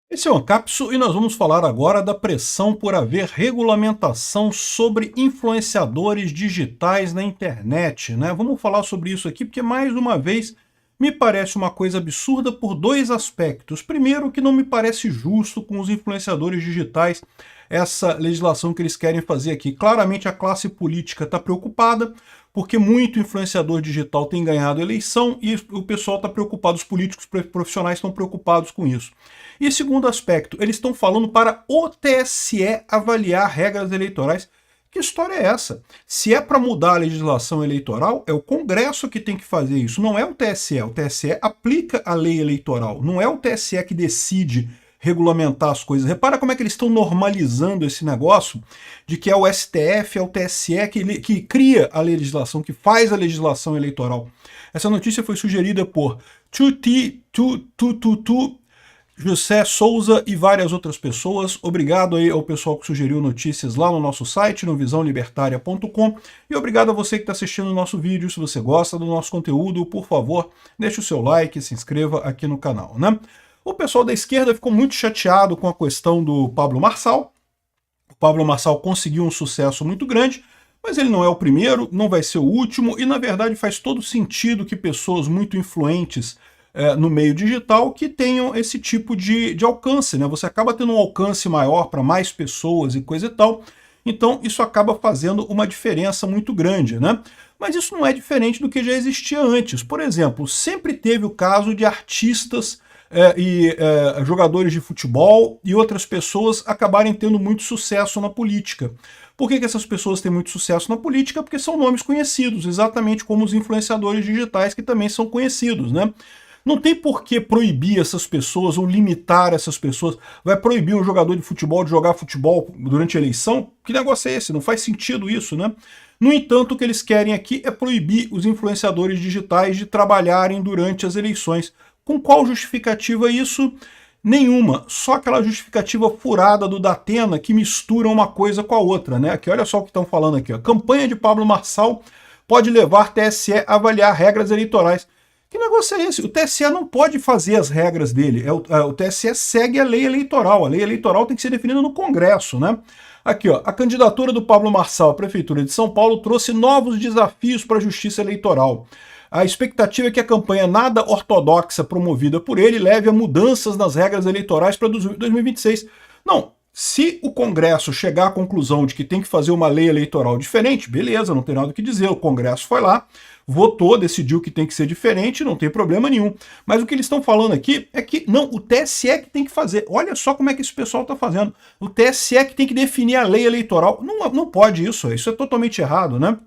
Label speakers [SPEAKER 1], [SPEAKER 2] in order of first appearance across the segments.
[SPEAKER 1] Esse é o Ancapso e nós vamos falar agora da pressão por haver regulamentação sobre influenciadores digitais na internet, né? Vamos falar sobre isso aqui porque, mais uma vez, me parece uma coisa absurda por dois aspectos. Primeiro, que não me parece justo com os influenciadores digitais essa legislação que eles querem fazer aqui. Claramente a classe política está preocupada, porque muito influenciador digital tem ganhado eleição e o pessoal está preocupado, os políticos profissionais estão preocupados com isso. E segundo aspecto, eles estão falando para o TSE avaliar regras eleitorais. Que história é essa? Se é para mudar a legislação eleitoral, é o Congresso que tem que fazer isso, não é o TSE. O TSE aplica a lei eleitoral, não é o TSE que decide regulamentar as coisas. Repara como é que eles estão normalizando esse negócio de que é o STF, é o TSE que cria a legislação, que faz a legislação eleitoral. Essa notícia foi sugerida por José Souza e várias outras pessoas. Obrigado aí ao pessoal que sugeriu notícias lá no nosso site, no visãolibertaria.com, e obrigado a você que está assistindo o nosso vídeo. Se você gosta do nosso conteúdo, por favor, deixe o seu like e se inscreva aqui no canal, né? O pessoal da esquerda ficou muito chateado com a questão do Pablo Marçal. O Pablo Marçal conseguiu um sucesso muito grande, mas ele não é o primeiro, não vai ser o último, e na verdade faz todo sentido que pessoas muito influentes no meio digital que tenham esse tipo de alcance, né? Você acaba tendo um alcance maior para mais pessoas e coisa e tal, então isso acaba fazendo uma diferença muito grande, né? Mas isso não é diferente do que já existia antes. Por exemplo, sempre teve o caso de artistas jogadores de futebol e outras pessoas acabarem tendo muito sucesso na política. Por que essas pessoas têm muito sucesso na política? Porque são nomes conhecidos, exatamente como os influenciadores digitais que também são conhecidos, né? Não tem por que proibir essas pessoas ou limitar essas pessoas. Vai proibir um jogador de futebol de jogar futebol durante a eleição? Que negócio é esse? Não faz sentido isso, né? No entanto, o que eles querem aqui é proibir os influenciadores digitais de trabalharem durante as eleições. Com qual justificativa isso? Nenhuma. Só aquela justificativa furada do Datena que mistura uma coisa com a outra, né? Aqui, olha só o que estão falando aqui. Ó. Campanha de Pablo Marçal pode levar TSE a avaliar regras eleitorais. Que negócio é esse? O TSE não pode fazer as regras dele. O TSE segue a lei eleitoral. A lei eleitoral tem que ser definida no Congresso, né? Aqui, ó, a candidatura do Pablo Marçal à Prefeitura de São Paulo trouxe novos desafios para a Justiça Eleitoral. A expectativa é que a campanha nada ortodoxa promovida por ele leve a mudanças nas regras eleitorais para 2026. Não, se o Congresso chegar à conclusão de que tem que fazer uma lei eleitoral diferente, beleza, não tem nada o que dizer. O Congresso foi lá, votou, decidiu que tem que ser diferente, não tem problema nenhum. Mas o que eles estão falando aqui é que não, o TSE que tem que fazer. Olha só como é que esse pessoal está fazendo. O TSE que tem que definir a lei eleitoral. Não pode isso é totalmente errado, né?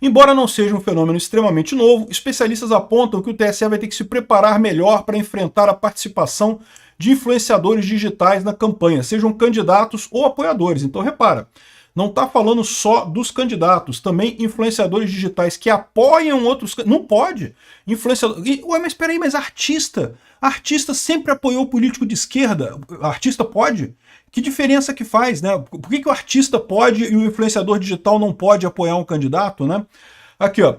[SPEAKER 1] Embora não seja um fenômeno extremamente novo, especialistas apontam que o TSE vai ter que se preparar melhor para enfrentar a participação de influenciadores digitais na campanha, sejam candidatos ou apoiadores. Então repara, não está falando só dos candidatos, também influenciadores digitais que apoiam outros... Não pode. Influenciador... Ué, mas espera aí, mas artista? Artista sempre apoiou político de esquerda. Artista pode? Que diferença que faz, né? Por que o artista pode e o influenciador digital não pode apoiar um candidato, né? Aqui, ó.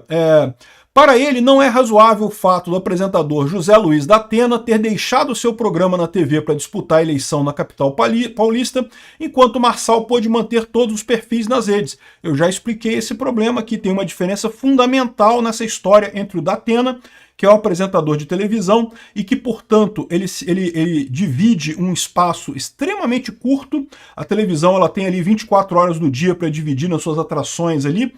[SPEAKER 1] Para ele, não é razoável o fato do apresentador José Luiz da Atena ter deixado seu programa na TV para disputar a eleição na capital paulista, enquanto Marçal pôde manter todos os perfis nas redes. Eu já expliquei esse problema, que tem uma diferença fundamental nessa história entre o Datena, que é o apresentador de televisão, e que, portanto, ele divide um espaço extremamente curto. A televisão ela tem ali 24 horas do dia para dividir nas suas atrações ali.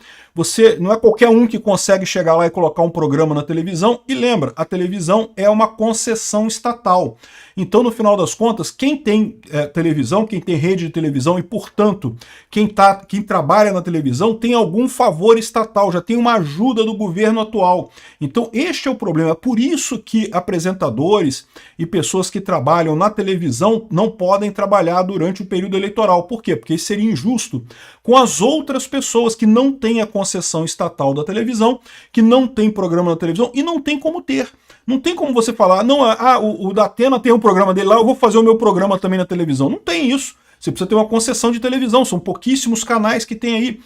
[SPEAKER 1] Não é qualquer um que consegue chegar lá e colocar um programa na televisão. E lembra, a televisão é uma concessão estatal. Então, no final das contas, quem tem televisão, quem tem rede de televisão e, portanto, quem trabalha na televisão tem algum favor estatal, já tem uma ajuda do governo atual. Então, este é o problema. É por isso que apresentadores e pessoas que trabalham na televisão não podem trabalhar durante o período eleitoral. Por quê? Porque isso seria injusto com as outras pessoas que não têm a concessão estatal da televisão, que não tem programa na televisão e não tem como ter. Não tem como você falar, não, o Datena tem um programa dele lá, eu vou fazer o meu programa também na televisão. Não tem isso. Você precisa ter uma concessão de televisão, são pouquíssimos canais que tem aí.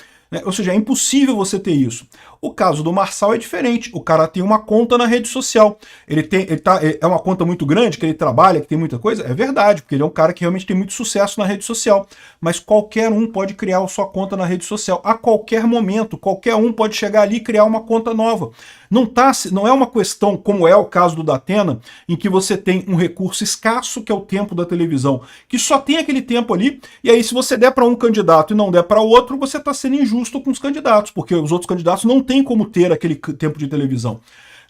[SPEAKER 1] Ou seja, é impossível você ter isso. O caso do Marçal é diferente. O cara tem uma conta na rede social. É uma conta muito grande, que ele trabalha, que tem muita coisa? É verdade, porque ele é um cara que realmente tem muito sucesso na rede social. Mas qualquer um pode criar a sua conta na rede social. A qualquer momento, qualquer um pode chegar ali e criar uma conta nova. Não é uma questão, como é o caso do Datena, em que você tem um recurso escasso, que é o tempo da televisão, que só tem aquele tempo ali, e aí se você der para um candidato e não der para outro, você está sendo injusto com os candidatos, porque os outros candidatos não têm como ter aquele tempo de televisão.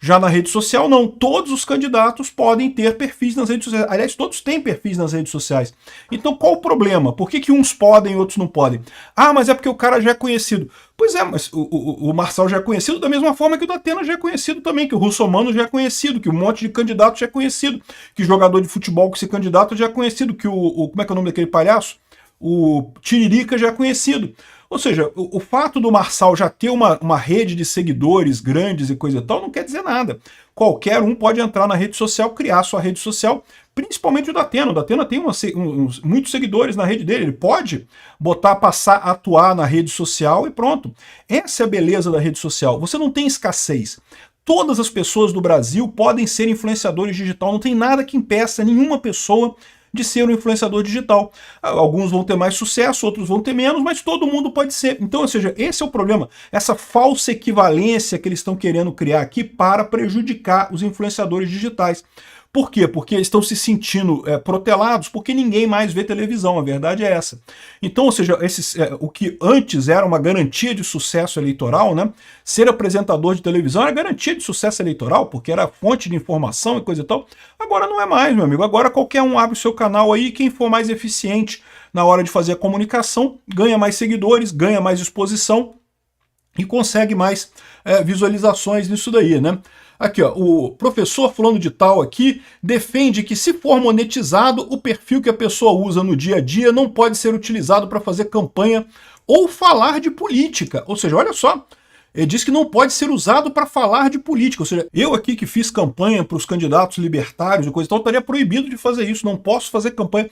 [SPEAKER 1] Já na rede social, não. Todos os candidatos podem ter perfis nas redes sociais. Aliás, todos têm perfis nas redes sociais. Então, qual o problema? Por que uns podem e outros não podem? Ah, mas é porque o cara já é conhecido. Pois é, mas o Marçal já é conhecido da mesma forma que o Datena já é conhecido também, que o Russomano já é conhecido, que um monte de candidato já é conhecido, que jogador de futebol que se candidata já é conhecido, que como é que é o nome daquele palhaço? O Tiririca já é conhecido. Ou seja, o fato do Marçal já ter uma rede de seguidores grandes e coisa e tal não quer dizer nada. Qualquer um pode entrar na rede social, criar sua rede social, principalmente o Datena. O Datena tem muitos seguidores na rede dele, ele pode passar a atuar na rede social e pronto. Essa é a beleza da rede social. Você não tem escassez. Todas as pessoas do Brasil podem ser influenciadores digital, não tem nada que impeça nenhuma pessoa de ser um influenciador digital. Alguns vão ter mais sucesso, outros vão ter menos, mas todo mundo pode ser. Então, ou seja, esse é o problema, essa falsa equivalência que eles estão querendo criar aqui para prejudicar os influenciadores digitais. Por quê? Porque eles estão se sentindo protelados, porque ninguém mais vê televisão, a verdade é essa. Então, ou seja, o que antes era uma garantia de sucesso eleitoral, né? Ser apresentador de televisão era garantia de sucesso eleitoral, porque era fonte de informação e coisa e tal. Agora não é mais, meu amigo. Agora qualquer um abre o seu canal aí, quem for mais eficiente na hora de fazer a comunicação, ganha mais seguidores, ganha mais exposição e consegue mais visualizações nisso daí, né? Aqui, ó, o professor fulano de tal aqui defende que, se for monetizado, o perfil que a pessoa usa no dia a dia não pode ser utilizado para fazer campanha ou falar de política. Ou seja, olha só, ele diz que não pode ser usado para falar de política. Ou seja, eu aqui que fiz campanha para os candidatos libertários e coisa e tal, estaria proibido de fazer isso, não posso fazer campanha.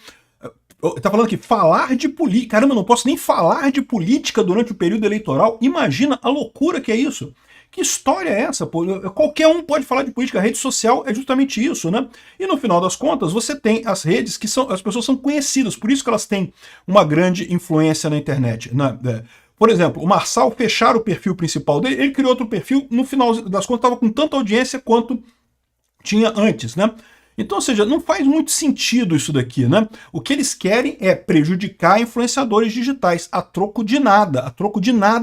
[SPEAKER 1] Tá falando aqui, falar de política. Caramba, eu não posso nem falar de política durante o período eleitoral. Imagina a loucura que é isso. Que história é essa? Pô? Qualquer um pode falar de política. A rede social é justamente isso, né? E no final das contas, você tem as redes que as pessoas são conhecidas, por isso que elas têm uma grande influência na internet, né? Por exemplo, o Marçal fechar o perfil principal dele, ele criou outro perfil, no final das contas estava com tanta audiência quanto tinha antes, né? Então, ou seja, não faz muito sentido isso daqui, né? O que eles querem é prejudicar influenciadores digitais a troco de nada,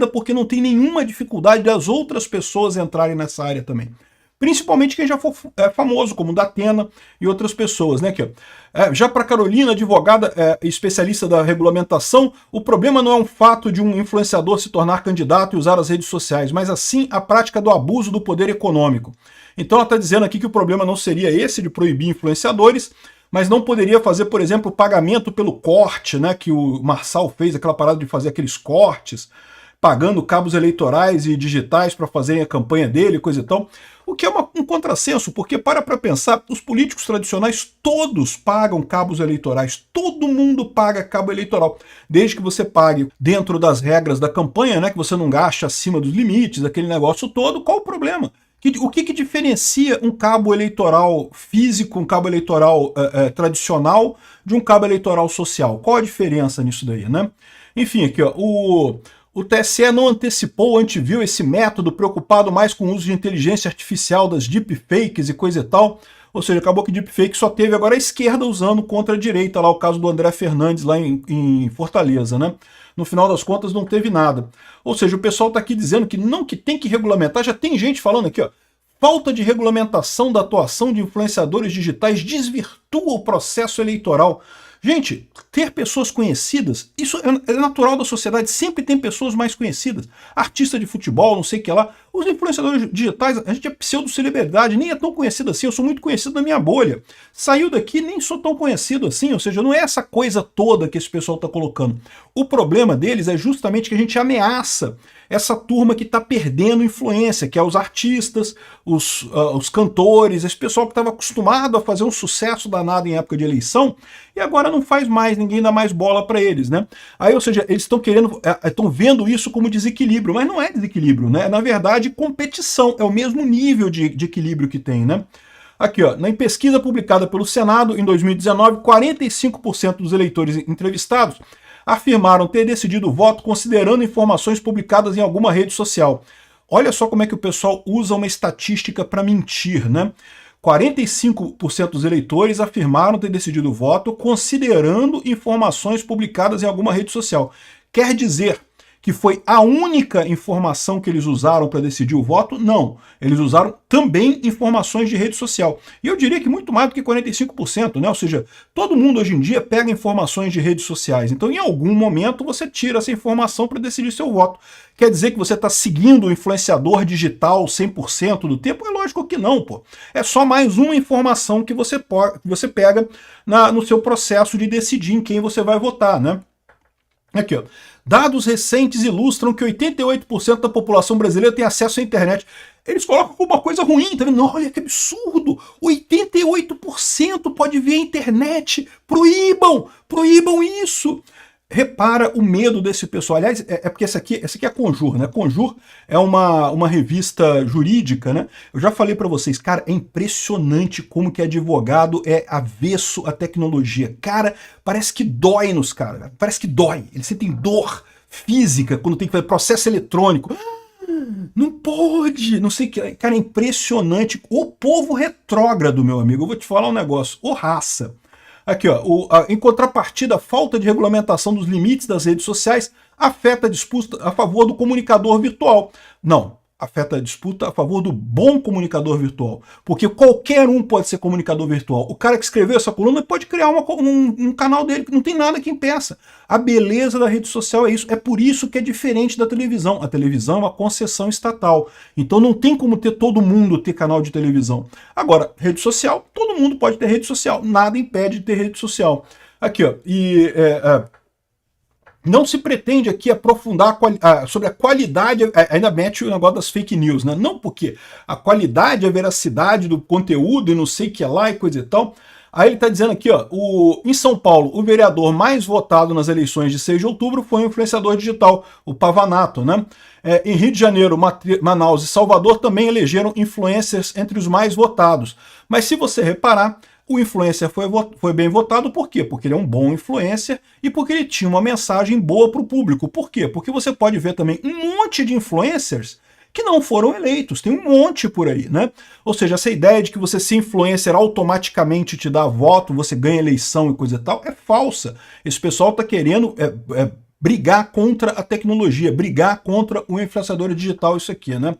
[SPEAKER 1] porque não tem nenhuma dificuldade das outras pessoas entrarem nessa área também. Principalmente quem já for famoso, como o Datena e outras pessoas, né? Aqui, ó. Já para Carolina, advogada especialista da regulamentação, o problema não é um fato de um influenciador se tornar candidato e usar as redes sociais, mas assim a prática do abuso do poder econômico. Então ela está dizendo aqui que o problema não seria esse de proibir influenciadores, mas não poderia fazer, por exemplo, pagamento pelo corte, né? Que o Marçal fez, aquela parada de fazer aqueles cortes, pagando cabos eleitorais e digitais para fazerem a campanha dele, coisa e tal. O que é um contrassenso, porque para pensar, os políticos tradicionais todos pagam cabos eleitorais, todo mundo paga cabo eleitoral, desde que você pague dentro das regras da campanha, né, que você não gaste acima dos limites, aquele negócio todo. Qual o problema? O que diferencia um cabo eleitoral físico, um cabo eleitoral tradicional, de um cabo eleitoral social? Qual a diferença nisso daí, né? Enfim, aqui, ó, o TSE não antecipou, anteviu esse método, preocupado mais com o uso de inteligência artificial, das deepfakes e coisa e tal. Ou seja, acabou que deepfake só teve agora a esquerda usando contra a direita, lá o caso do André Fernandes, lá em Fortaleza, né? No final das contas não teve nada. Ou seja, o pessoal está aqui dizendo que tem que regulamentar, já tem gente falando aqui, ó, falta de regulamentação da atuação de influenciadores digitais desvirtua o processo eleitoral. Gente, ter pessoas conhecidas, isso é natural da sociedade, sempre tem pessoas mais conhecidas. Artista de futebol, não sei o que lá. Os influenciadores digitais, a gente é pseudo-celebridade, nem é tão conhecido assim, eu sou muito conhecido na minha bolha. Saiu daqui, nem sou tão conhecido assim, ou seja, não é essa coisa toda que esse pessoal está colocando. O problema deles é justamente que a gente ameaça essa turma que está perdendo influência, que é os artistas, os cantores, esse pessoal que estava acostumado a fazer um sucesso danado em época de eleição, e agora não faz mais, ninguém dá mais bola para eles, né? Aí, ou seja, eles estão vendo isso como desequilíbrio, mas não é desequilíbrio, né? Na verdade, competição, é o mesmo nível de equilíbrio que tem, né? Aqui, ó, na pesquisa publicada pelo Senado em 2019, 45% dos eleitores entrevistados afirmaram ter decidido o voto considerando informações publicadas em alguma rede social. Olha só como é que o pessoal usa uma estatística para mentir, né? 45% dos eleitores afirmaram ter decidido o voto considerando informações publicadas em alguma rede social. Quer dizer que foi a única informação que eles usaram para decidir o voto? Não. Eles usaram também informações de rede social. E eu diria que muito mais do que 45%, né? Ou seja, todo mundo hoje em dia pega informações de redes sociais. Então, em algum momento, você tira essa informação para decidir seu voto. Quer dizer que você está seguindo o influenciador digital 100% do tempo? É lógico que não, pô. É só mais uma informação que você pega no seu processo de decidir em quem você vai votar, né? Aqui, ó. Dados recentes ilustram que 88% da população brasileira tem acesso à internet. Eles colocam como uma coisa ruim, tá vendo? Olha que absurdo! 88% pode ver a internet. Proíbam isso! Repara o medo desse pessoal. Aliás, é porque essa aqui é a Conjur, né? Conjur é uma revista jurídica, né? Eu já falei para vocês, cara, é impressionante como que advogado é avesso à tecnologia. Cara, parece que dói nos caras, parece que dói. Eles sentem dor física quando tem que fazer processo eletrônico. Não pode, não sei o que. Cara, é impressionante. O povo retrógrado, meu amigo. Eu vou te falar um negócio. Ô raça. Aqui, ó, em contrapartida, a falta de regulamentação dos limites das redes sociais afeta a disputa a favor do comunicador virtual. Não, afeta a disputa a favor do bom comunicador virtual. Porque qualquer um pode ser comunicador virtual. O cara que escreveu essa coluna pode criar um canal dele, que não tem nada que impeça. A beleza da rede social é isso. É por isso que é diferente da televisão. A televisão é uma concessão estatal. Então não tem como todo mundo ter canal de televisão. Agora, rede social, todo mundo pode ter rede social. Nada impede de ter rede social. Aqui, ó. Não se pretende aqui aprofundar sobre a qualidade, ainda mete o negócio das fake news, né? Não porque a qualidade, a veracidade do conteúdo e não sei o que lá e coisa e tal. Aí ele está dizendo aqui, ó, em São Paulo, o vereador mais votado nas eleições de 6 de outubro foi um influenciador digital, o Pavanato, né? Em Rio de Janeiro, Manaus e Salvador também elegeram influencers entre os mais votados. Mas se você reparar, o influencer foi bem votado, por quê? Porque ele é um bom influencer e porque ele tinha uma mensagem boa para o público. Por quê? Porque você pode ver também um monte de influencers que não foram eleitos, tem um monte por aí, né? Ou seja, essa ideia de que você ser influencer automaticamente te dá voto, você ganha eleição e coisa e tal, é falsa. Esse pessoal está querendo brigar contra a tecnologia, brigar contra o influenciador digital, isso aqui, né?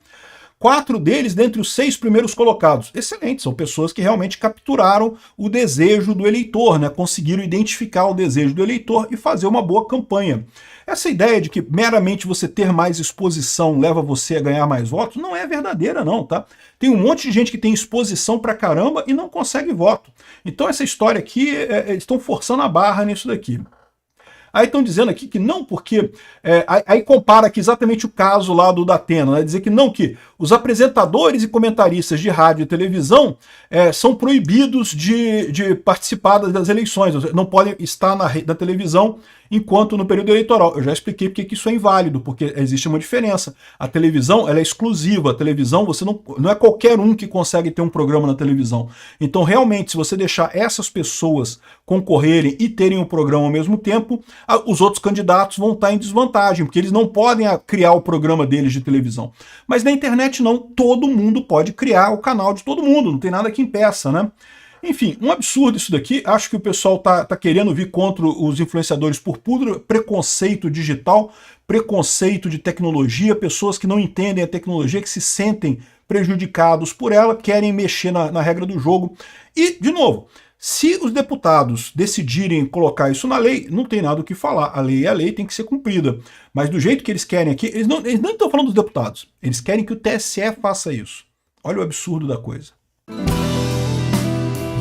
[SPEAKER 1] 4 deles dentre os 6 primeiros colocados. Excelente, são pessoas que realmente capturaram o desejo do eleitor, né? Conseguiram identificar o desejo do eleitor e fazer uma boa campanha. Essa ideia de que meramente você ter mais exposição leva você a ganhar mais votos não é verdadeira não, tá? Tem um monte de gente que tem exposição pra caramba e não consegue voto. Então essa história aqui, eles estão forçando a barra nisso daqui. Aí estão dizendo aqui que não, porque... aí compara aqui exatamente o caso lá do Datena, né? Dizer que não, que os apresentadores e comentaristas de rádio e televisão são proibidos de participar das eleições, não podem estar na televisão enquanto no período eleitoral. Eu já expliquei porque que isso é inválido, porque existe uma diferença. A televisão, ela é exclusiva. A televisão, você não é qualquer um que consegue ter um programa na televisão. Então, realmente, se você deixar essas pessoas concorrerem e terem um programa ao mesmo tempo, os outros candidatos vão estar em desvantagem, porque eles não podem criar o programa deles de televisão. Mas na internet não, todo mundo pode criar o canal de todo mundo, não tem nada que impeça, né? Enfim, um absurdo isso daqui. Acho que o pessoal tá querendo vir contra os influenciadores por puro preconceito digital, preconceito de tecnologia, pessoas que não entendem a tecnologia, que se sentem prejudicados por ela, querem mexer na regra do jogo. E, de novo, se os deputados decidirem colocar isso na lei, não tem nada o que falar. A lei é a lei, tem que ser cumprida. Mas do jeito que eles querem aqui, eles não estão falando dos deputados. Eles querem que o TSE faça isso. Olha o absurdo da coisa.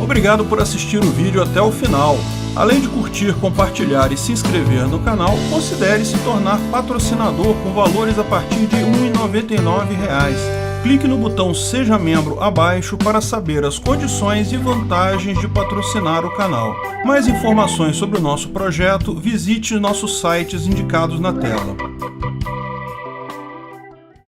[SPEAKER 1] Obrigado por assistir o vídeo até o final. Além de curtir, compartilhar e se inscrever no canal, considere se tornar patrocinador com valores a partir de R$ 1,99. Clique no botão Seja Membro abaixo para saber as condições e vantagens de patrocinar o canal. Mais informações sobre o nosso projeto, visite nossos sites indicados na tela.